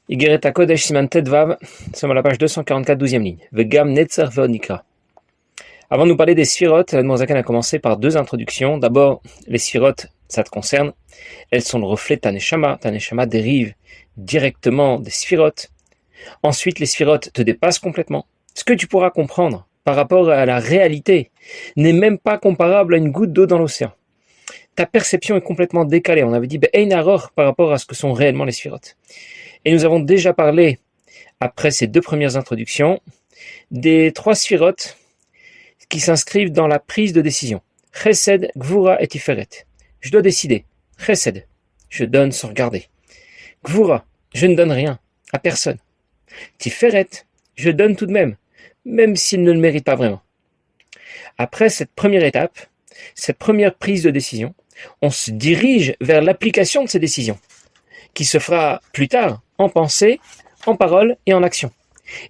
Igeret HaKodesh Siman Tedvav, nous sommes à la page 244, 12e ligne. Vegam Netzer Veonikra. Avant de nous parler des sphirotes, l'Admorazaken a commencé par deux introductions. D'abord, les sphirotes, ça te concerne. Elles sont le reflet de ta neshama. Ta neshama dérive directement des sphirotes. Ensuite, les sphirotes te dépassent complètement. Ce que tu pourras comprendre par rapport à la réalité n'est même pas comparable à une goutte d'eau dans l'océan. Ta perception est complètement décalée. On avait dit Ein Aror par rapport à ce que sont réellement les sphirotes. Et nous avons déjà parlé, après ces deux premières introductions, des trois sphirotes qui s'inscrivent dans la prise de décision. Chesed, Gvura et Tiferet. Je dois décider. Chesed, je donne sans regarder. Gvura, je ne donne rien à personne. Tiferet, je donne tout de même, même s'il ne le mérite pas vraiment. Après cette première étape, cette première prise de décision, on se dirige vers l'application de ces décisions, qui se fera plus tard en pensée, en parole et en action.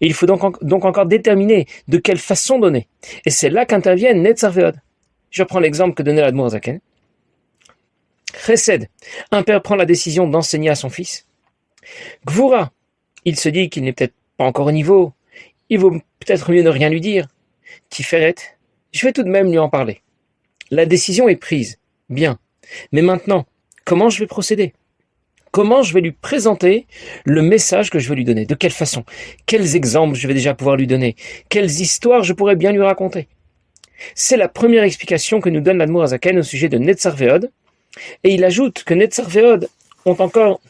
Et il faut donc encore déterminer de quelle façon donner. Et c'est là qu'interviennent Netzer Veod. Je prends l'exemple que donnait l'Admorazaken. Chesed, un père prend la décision d'enseigner à son fils. Gvura, il se dit qu'il n'est peut-être pas encore au niveau, il vaut peut-être mieux ne rien lui dire. Tiferet, je vais tout de même lui en parler. La décision est prise, bien. Mais maintenant, comment je vais procéder ? Comment je vais lui présenter le message que je veux lui donner ? De quelle façon ? Quels exemples je vais déjà pouvoir lui donner ? Quelles histoires je pourrais bien lui raconter ? C'est la première explication que nous donne l'Admorazaken au sujet de Netzer Veod. Et il ajoute que Netzer Veod ont encore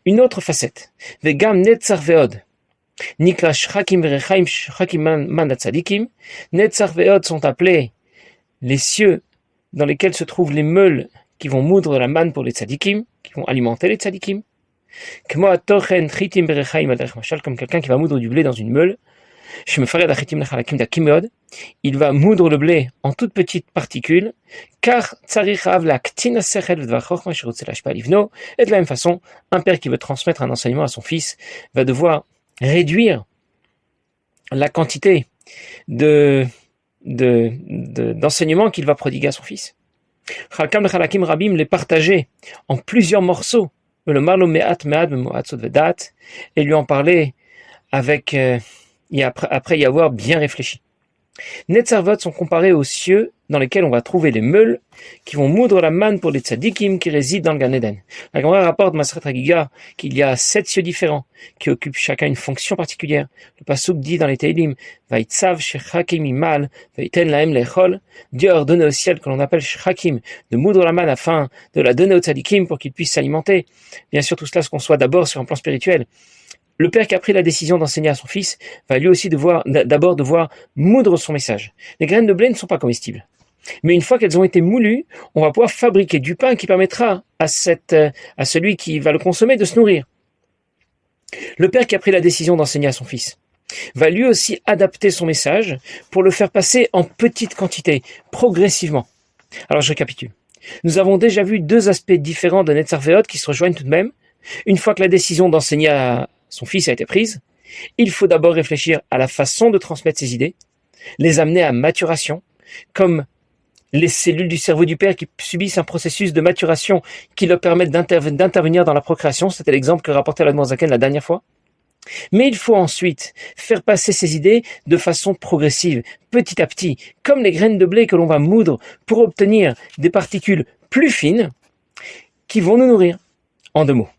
une autre facette. Vegam Netzer Veod. Nikra Shchakim Verechaim Shchakim Man Tzadikim. Netzer Veod sont appelés les cieux dans lesquels se trouvent les meules qui vont moudre la manne pour les tzadikim, qui vont alimenter les tzadikim. Comme quelqu'un qui va moudre du blé dans une meule. Il va moudre le blé en toutes petites particules, car et de la même façon, un père qui veut transmettre un enseignement à son fils va devoir réduire la quantité d'enseignement qu'il va prodiguer à son fils. Chalkam lechalkim rabim les partager en plusieurs morceaux, le marlo me'at me'ad me'moatzot vedat, et lui en parler avec et après y avoir bien réfléchi. Netzer Veod sont comparés aux cieux dans lesquels on va trouver les meules qui vont moudre la manne pour les tzadikim qui résident dans le Gan Eden. La Gemara rapporte Maseret Hagiga qu'il y a 7 cieux différents qui occupent chacun une fonction particulière. Le pasuk dit dans les Teilim Vaitzav shechakim imal vaiten lahem lechol. Dieu a ordonné au ciel que l'on appelle shechakim de moudre la manne afin de la donner aux tzadikim pour qu'ils puissent s'alimenter. Bien sûr, tout cela se conçoit d'abord sur un plan spirituel. Le père qui a pris la décision d'enseigner à son fils va lui aussi d'abord devoir moudre son message. Les graines de blé ne sont pas comestibles. Mais une fois qu'elles ont été moulues, on va pouvoir fabriquer du pain qui permettra à celui qui va le consommer de se nourrir. Le père qui a pris la décision d'enseigner à son fils va lui aussi adapter son message pour le faire passer en petite quantité, progressivement. Alors je récapitule. Nous avons déjà vu deux aspects différents de Netzer Veod qui se rejoignent tout de même. Une fois que la décision d'enseigner à son fils a été prise, il faut d'abord réfléchir à la façon de transmettre ses idées, les amener à maturation, comme les cellules du cerveau du père qui subissent un processus de maturation qui leur permettent d'intervenir dans la procréation. C'était l'exemple que rapportait l'Admorazaken la dernière fois. Mais il faut ensuite faire passer ces idées de façon progressive, petit à petit, comme les graines de blé que l'on va moudre pour obtenir des particules plus fines qui vont nous nourrir. En deux mots.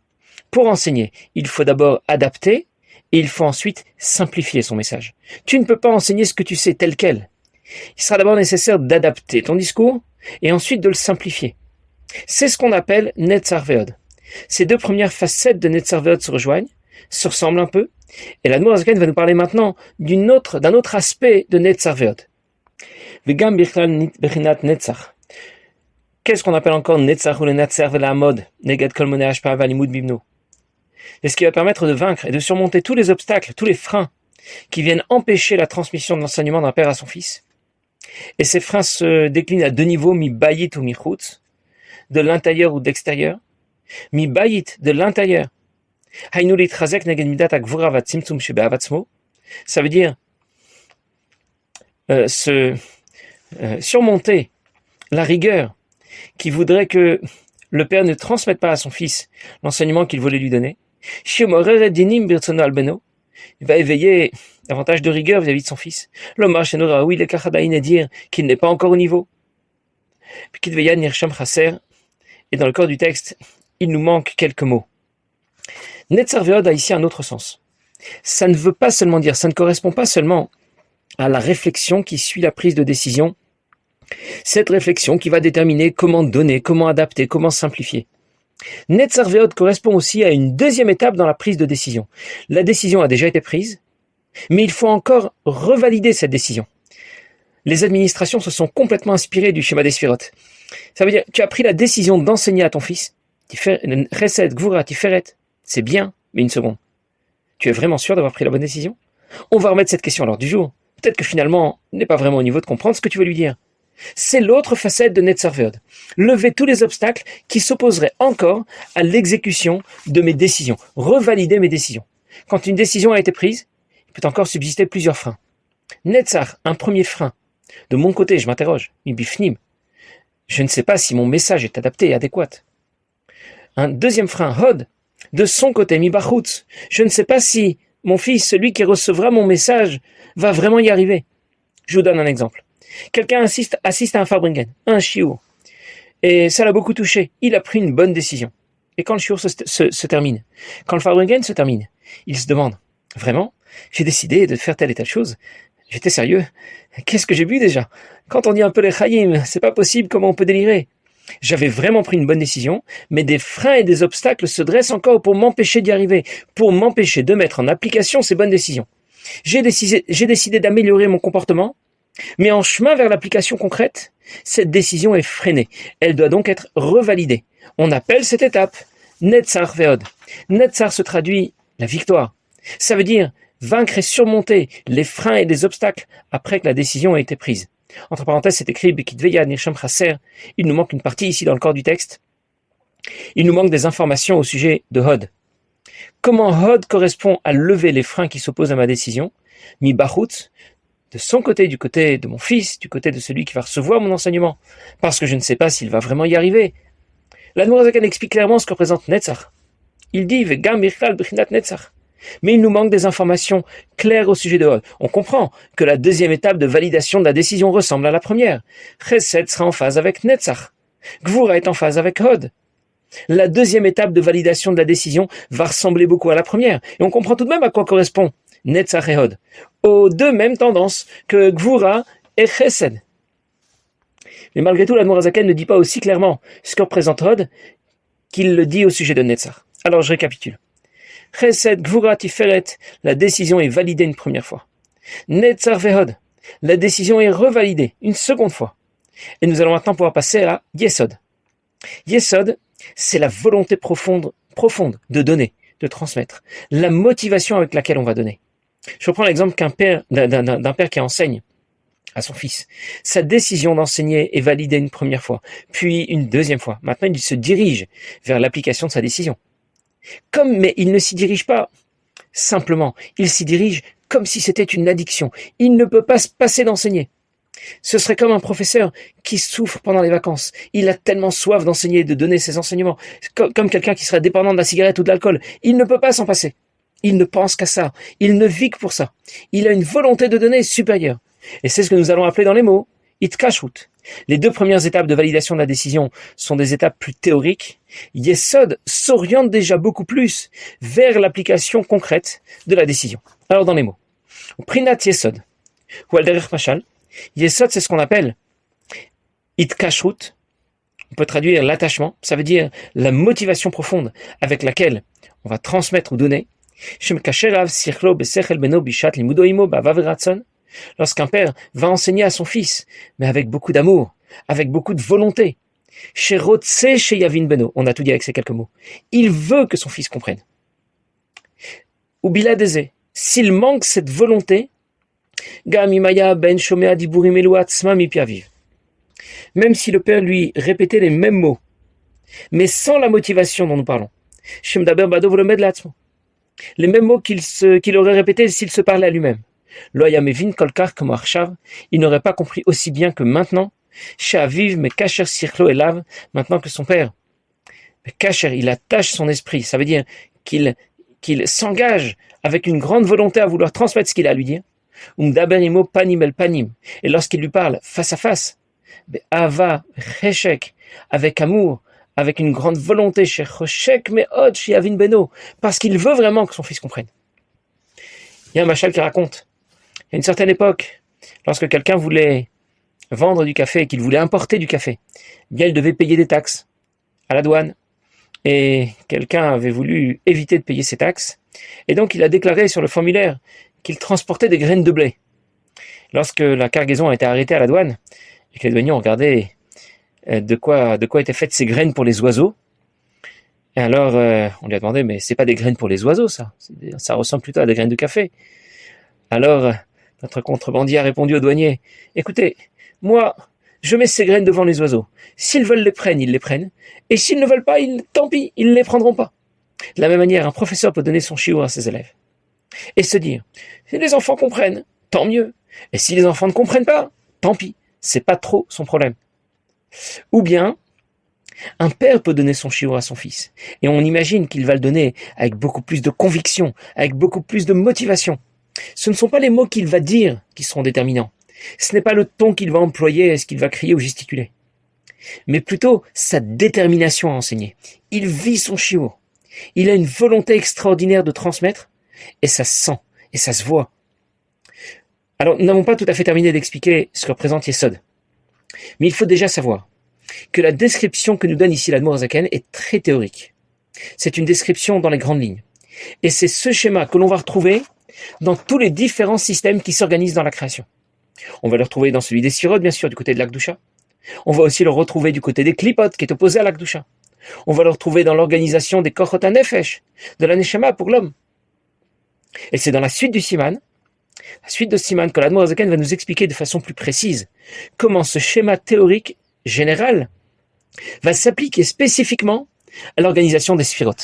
Pour enseigner, il faut d'abord adapter et il faut ensuite simplifier son message. Tu ne peux pas enseigner ce que tu sais tel quel. Il sera d'abord nécessaire d'adapter ton discours et ensuite de le simplifier. C'est ce qu'on appelle Netzer Veod. Ces deux premières facettes de Netzer Veod se rejoignent, se ressemblent un peu, et l'Admorazaken va nous parler maintenant d'un autre aspect de Netzer Veod. Vegam bichlal bechinat Netzer. Qu'est-ce qu'on appelle encore Netzer ou le Netzer ve'la'amod neged kol monei hashpa'a v'alimud bibno? C'est ce qui va permettre de vaincre et de surmonter tous les obstacles, tous les freins qui viennent empêcher la transmission de l'enseignement d'un père à son fils. Et ces freins se déclinent à deux niveaux, mi bayit ou mi chutz, de l'intérieur ou de l'extérieur. Mi bayit, de l'intérieur. Haynu litrazek neged midat hagvura v'tzimtzum shebe'avatzmo. Ça veut dire surmonter la rigueur qui voudrait que le père ne transmette pas à son fils l'enseignement qu'il voulait lui donner. Il va éveiller davantage de rigueur vis-à-vis de son fils. L'homme oui, le kachadaïn et dire qu'il n'est pas encore au niveau. Puis et dans le corps du texte, il nous manque quelques mots. Netzar ve'od a ici un autre sens. Ça ne veut pas seulement dire, ça ne correspond pas seulement à la réflexion qui suit la prise de décision, cette réflexion qui va déterminer comment donner, comment adapter, comment simplifier. Netzar ve'od correspond aussi à une deuxième étape dans la prise de décision. La décision a déjà été prise, mais il faut encore revalider cette décision. Les administrations se sont complètement inspirées du schéma des Sphirot. Ça veut dire, tu as pris la décision d'enseigner à ton fils, Chesed, Gvura, Tiferet, c'est bien, mais une seconde. Tu es vraiment sûr d'avoir pris la bonne décision? On va remettre cette question à l'ordre du jour. Peut-être que finalement, il n'est pas vraiment au niveau de comprendre ce que tu veux lui dire. C'est l'autre facette de Netzar ve'od. Lever tous les obstacles qui s'opposeraient encore à l'exécution de mes décisions. Revalider mes décisions. Quand une décision a été prise, il peut encore subsister plusieurs freins. Netzar, un premier frein. De mon côté, je m'interroge. Bifnim. Je ne sais pas si mon message est adapté et adéquat. Un deuxième frein, Hod. De son côté, Mibachutz. Je ne sais pas si mon fils, celui qui recevra mon message, va vraiment y arriver. Je vous donne un exemple. Quelqu'un assiste à un Farbringen, un shiur, et ça l'a beaucoup touché. Il a pris une bonne décision. Et quand le shiur se termine, quand le Farbringen se termine, il se demande, vraiment, j'ai décidé de faire telle et telle chose. J'étais sérieux. Qu'est-ce que j'ai bu déjà? Quand on dit un peu les chayim, c'est pas possible, comment on peut délirer? J'avais vraiment pris une bonne décision, mais des freins et des obstacles se dressent encore pour m'empêcher d'y arriver, pour m'empêcher de mettre en application ces bonnes décisions. J'ai décidé d'améliorer mon comportement, mais en chemin vers l'application concrète, cette décision est freinée. Elle doit donc être revalidée. On appelle cette étape Netzar ve'od. Netzar se traduit la victoire. Ça veut dire vaincre et surmonter les freins et les obstacles après que la décision a été prise. Entre parenthèses, c'est écrit Bekitveya Nirsham Chaser. Il nous manque une partie ici dans le corps du texte. Il nous manque des informations au sujet de Hod. Comment Hod correspond à lever les freins qui s'opposent à ma décision? Mi Bachutz, de son côté, du côté de mon fils, du côté de celui qui va recevoir mon enseignement, parce que je ne sais pas s'il va vraiment y arriver. L'Admor HaZaken explique clairement ce que représente Netzar. Il dit Vegam Birchal Bechinat Netzar. Mais il nous manque des informations claires au sujet de Hod. On comprend que la deuxième étape de validation de la décision ressemble à la première. Chesed sera en phase avec Netzar. Gvura est en phase avec Hod. La deuxième étape de validation de la décision va ressembler beaucoup à la première. Et on comprend tout de même à quoi correspond Netzar et Hod, aux deux mêmes tendances que Gvura et Chesed. Mais malgré tout, l'Admor HaZaken ne dit pas aussi clairement ce que représente Hod qu'il le dit au sujet de Netzar. Alors je récapitule. Chesed, Gvura, Tiferet, la décision est validée une première fois. Netzar ve'od, la décision est revalidée une seconde fois. Et nous allons maintenant pouvoir passer à Yesod. Yesod, c'est la volonté profonde de donner, de transmettre, la motivation avec laquelle on va donner. Je reprends l'exemple d'un père qui enseigne à son fils. Sa décision d'enseigner est validée une première fois, puis une deuxième fois. Maintenant, il se dirige vers l'application de sa décision. Mais il ne s'y dirige pas simplement, il s'y dirige comme si c'était une addiction. Il ne peut pas se passer d'enseigner. Ce serait comme un professeur qui souffre pendant les vacances. Il a tellement soif d'enseigner, de donner ses enseignements, comme quelqu'un qui serait dépendant de la cigarette ou de l'alcool. Il ne peut pas s'en passer. Il ne pense qu'à ça. Il ne vit que pour ça. Il a une volonté de donner supérieure. Et c'est ce que nous allons appeler dans les mots Itkashrut. Les deux premières étapes de validation de la décision sont des étapes plus théoriques. Yesod s'oriente déjà beaucoup plus vers l'application concrète de la décision. Alors dans les mots. Prinat Yesod. Ou Alderech Mashal. Yesod, c'est ce qu'on appelle Itkashrut. On peut traduire l'attachement. Ça veut dire la motivation profonde avec laquelle on va transmettre ou donner. Lorsqu'un père va enseigner à son fils, mais avec beaucoup d'amour, avec beaucoup de volonté. On a tout dit avec ces quelques mots. Il veut que son fils comprenne. Ou biladeze, s'il manque cette volonté, même si le père lui répétait les mêmes mots, mais sans la motivation dont nous parlons. Les mêmes mots qu'il aurait répétés s'il se parlait à lui-même. Il n'aurait pas compris aussi bien que maintenant, maintenant que son père, il attache son esprit, ça veut dire qu'il qu'il s'engage avec une grande volonté à vouloir transmettre ce qu'il a à lui dire. Umdaberimo panim el panim. Et lorsqu'il lui parle face à face, Ava, Cheshek, avec amour, avec une grande volonté, chez Choshek Meod, chez Avin Beno, parce qu'il veut vraiment que son fils comprenne. Il y a un machal qui raconte, il y a une certaine époque, lorsque quelqu'un voulait vendre du café et qu'il voulait importer du café, bien il devait payer des taxes à la douane. Et quelqu'un avait voulu éviter de payer ses taxes, et donc il a déclaré sur le formulaire qu'il transportait des graines de blé. Lorsque la cargaison a été arrêtée à la douane, et que les douaniers ont regardé de quoi étaient faites ces graines pour les oiseaux, et alors on lui a demandé, mais c'est pas des graines pour les oiseaux, ça ressemble plutôt à des graines de café. Alors notre contrebandier a répondu au douanier, écoutez, moi, je mets ces graines devant les oiseaux. S'ils veulent les prendre, ils les prennent. Et s'ils ne veulent pas, tant pis, ils ne les prendront pas. De la même manière, un professeur peut donner son shiur à ses élèves. Et se dire, si les enfants comprennent, tant mieux. Et si les enfants ne comprennent pas, tant pis. C'est pas trop son problème. Ou bien, un père peut donner son shiur à son fils. Et on imagine qu'il va le donner avec beaucoup plus de conviction, avec beaucoup plus de motivation. Ce ne sont pas les mots qu'il va dire qui seront déterminants. Ce n'est pas le ton qu'il va employer, est-ce qu'il va crier ou gesticuler, mais plutôt sa détermination à enseigner. Il vit son shiur. Il a une volonté extraordinaire de transmettre, et ça se sent, et ça se voit. Alors, nous n'avons pas tout à fait terminé d'expliquer ce que représente Yesod. Mais il faut déjà savoir que la description que nous donne ici l'Admour HaZaken est très théorique. C'est une description dans les grandes lignes. Et c'est ce schéma que l'on va retrouver dans tous les différents systèmes qui s'organisent dans la création. On va le retrouver dans celui des Sphirot, bien sûr, du côté de l'Akdusha. On va aussi le retrouver du côté des Klipot, qui est opposé à l'Akdusha. On va le retrouver dans l'organisation des Kochot HaNefesh, de la Neshama pour l'homme. Et c'est dans la suite de Siman, que l'Admour HaZaken va nous expliquer de façon plus précise comment ce schéma théorique général va s'appliquer spécifiquement à l'organisation des Sphirot.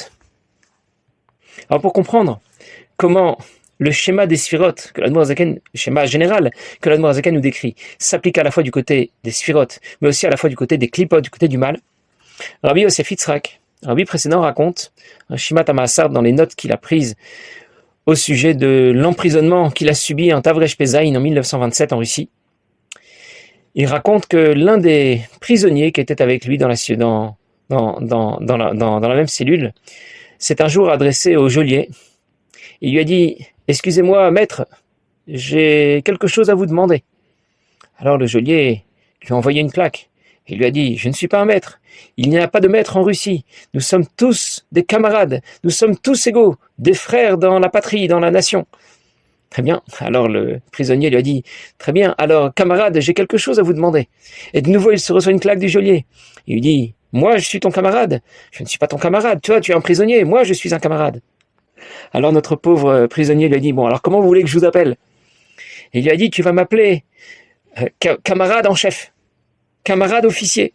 Alors pour comprendre comment le schéma des Sphirot, le schéma général que l'Admour HaZaken nous décrit, s'applique à la fois du côté des Sphirot, mais aussi à la fois du côté des Klipot, du côté du mal. Rabbi Yosef Yitzhak, Rabbi précédent, raconte un Shimat HaMa'asar dans les notes qu'il a prises au sujet de l'emprisonnement qu'il a subi en Tavresh Pezaïn en 1927 en Russie. Il raconte que l'un des prisonniers qui était avec lui dans la même cellule s'est un jour adressé au geôlier. Il lui a dit « Excusez-moi, maître, j'ai quelque chose à vous demander. » Alors le geôlier lui a envoyé une plaque. Il lui a dit « Je ne suis pas un maître. Il n'y a pas de maître en Russie. Nous sommes tous des camarades. Nous sommes tous égaux, des frères dans la patrie, dans la nation. » Très bien. Alors le prisonnier lui a dit « Très bien. Alors, camarade, j'ai quelque chose à vous demander. » Et de nouveau, il se reçoit une claque du geôlier. Il lui dit « Moi, je suis ton camarade. Je ne suis pas ton camarade. Toi, tu es un prisonnier. Moi, je suis un camarade. » Alors notre pauvre prisonnier lui a dit « Bon, alors comment vous voulez que je vous appelle ?» Et il lui a dit « Tu vas m'appeler camarade en chef, camarade officier. »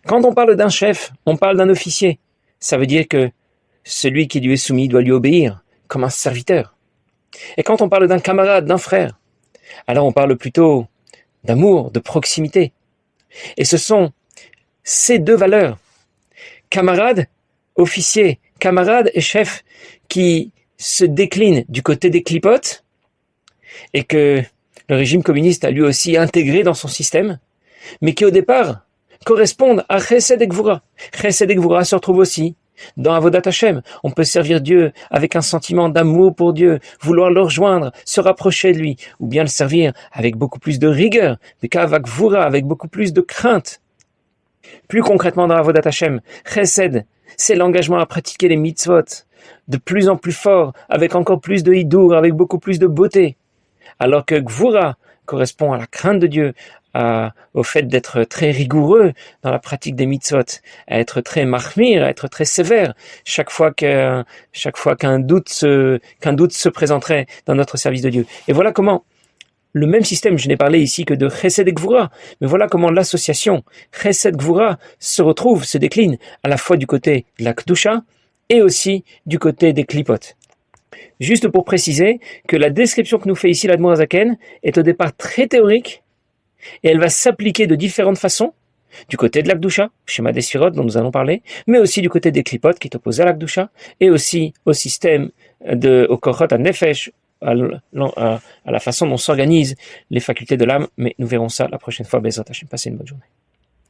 Quand on parle d'un chef, on parle d'un officier. Ça veut dire que celui qui lui est soumis doit lui obéir comme un serviteur. Et quand on parle d'un camarade, d'un frère, alors on parle plutôt d'amour, de proximité. Et ce sont ces deux valeurs, camarade, officier, camarade et chef, qui se déclinent du côté des Klipot et que le régime communiste a lui aussi intégré dans son système, mais qui au départ correspondent à Chesed et Gvura. Chesed et Gvura se retrouvent aussi dans Avodat Hashem. On peut servir Dieu avec un sentiment d'amour pour Dieu, vouloir le rejoindre, se rapprocher de lui, ou bien le servir avec beaucoup plus de rigueur, avec Gvura, avec beaucoup plus de crainte. Plus concrètement dans Avodat Hashem, Chesed, c'est l'engagement à pratiquer les mitzvot de plus en plus fort, avec encore plus de hidour, avec beaucoup plus de beauté. Alors que Gvura correspond à la crainte de Dieu, au fait d'être très rigoureux dans la pratique des mitzvot, à être très mahmir, à être très sévère chaque fois qu'un doute se présenterait dans notre service de Dieu. Et voilà comment le même système, je n'ai parlé ici que de Chesed et Gvura, mais voilà comment l'association Chesed Gvura se décline à la fois du côté de la Kedusha et aussi du côté des Klipot. Juste pour préciser que la description que nous fait ici l'Admour HaZaken est au départ très théorique et elle va s'appliquer de différentes façons du côté de l'Akdusha, schéma des Sphirot dont nous allons parler, mais aussi du côté des Klipot qui est opposé à l'Akdusha, et aussi au système au Kochot, à Nefesh, à la façon dont s'organisent les facultés de l'âme, mais nous verrons ça la prochaine fois. Bezrat Hashem, passez une bonne journée.